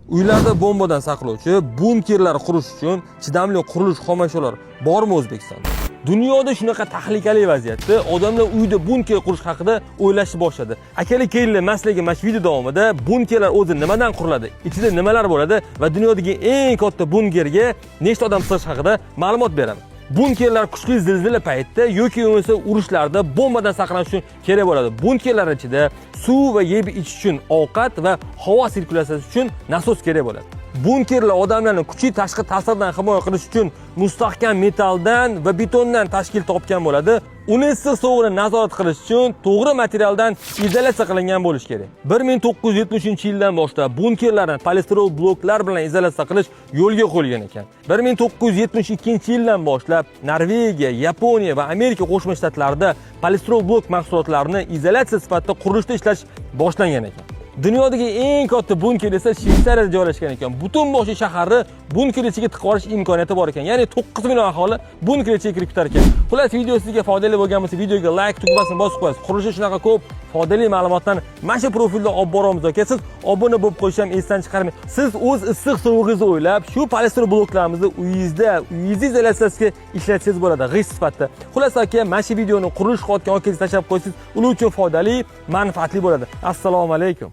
Uylarda bombadan saqlovchi bunkerlar qurish uchun chidamli qurilish xom ashyolar bormi O'zbekistonda? Dunyoda shunaqa tahlikali vaziyatda odamlar uyda bunker qurish haqida o'ylashni boshladi. Akali-kelinlar maslagiga mana shu video davomida bunkerlar o'zi nimadan quriladi, ichida nimalar bo'ladi va dunyodagi eng katta bunkerga nechta odam sig'ish haqida ma'lumot beraman. Bunkerlar kuchli zilzila paytida yoki bo'lmasa urushlarda bombadan saqlanish uchun kerak bo'ladi. Bunkerlar ichida suv va yeb ichish uchun ovqat va havo sirkulyatsiyasi uchun nasos kerak bo'ladi. Bunkerlar odamlarni kuchli tashqi ta'sirdan himoya qilish uchun mustahkam metalldan va betondan tashkil topgan bo'ladi. Uni issiq sovuqni nazorat qilish uchun to'g'ri materialdan izolyatsiya qilingan bo'lishi kerak. 1970-yildan boshlab bunkerlarni polistirol bloklar bilan izolyatsiya qilish yo'lga qo'yilgan ekan. 1972-yildan boshlab Norvegiya, Yaponiya va Amerika Qo'shma Shtatlarida polistirol blok mahsulotlarini izolyatsiya sifatida qurilishda ishlash boshlangan ekan. Dunyodagi eng katta bunker esa Shveysariyada joylashgan ekan. Butun boshli shaharni bunker ichiga tiqib olish imkoniyati bor ekan. Ya'ni 9 million aholi bunker ichiga kirib ketar ekan. Xullas, video sizga foydali bo'lgan bo'lsa, videoga like tugmasini bosib qo'yasiz. Qurilishda shunaqa ko'p foydali ma'lumotlarni mana shu profilda olib boramiz yoki siz obuna bo'lib qo'yish ham esdan chiqarmang. Siz o'z issiq sovug'ingizni o'ylab, shu polistirol bloklarimizni uyingizda izolyatsiyasiga ishlatsangiz bo'ladi, g'isht sifatida. Xullas aka, mana shu videoni qurilish qilayotgan okangiz tashlab qo'ysangiz, ular uchun foydali, manfaatli bo'ladi. Assalomu alaykum.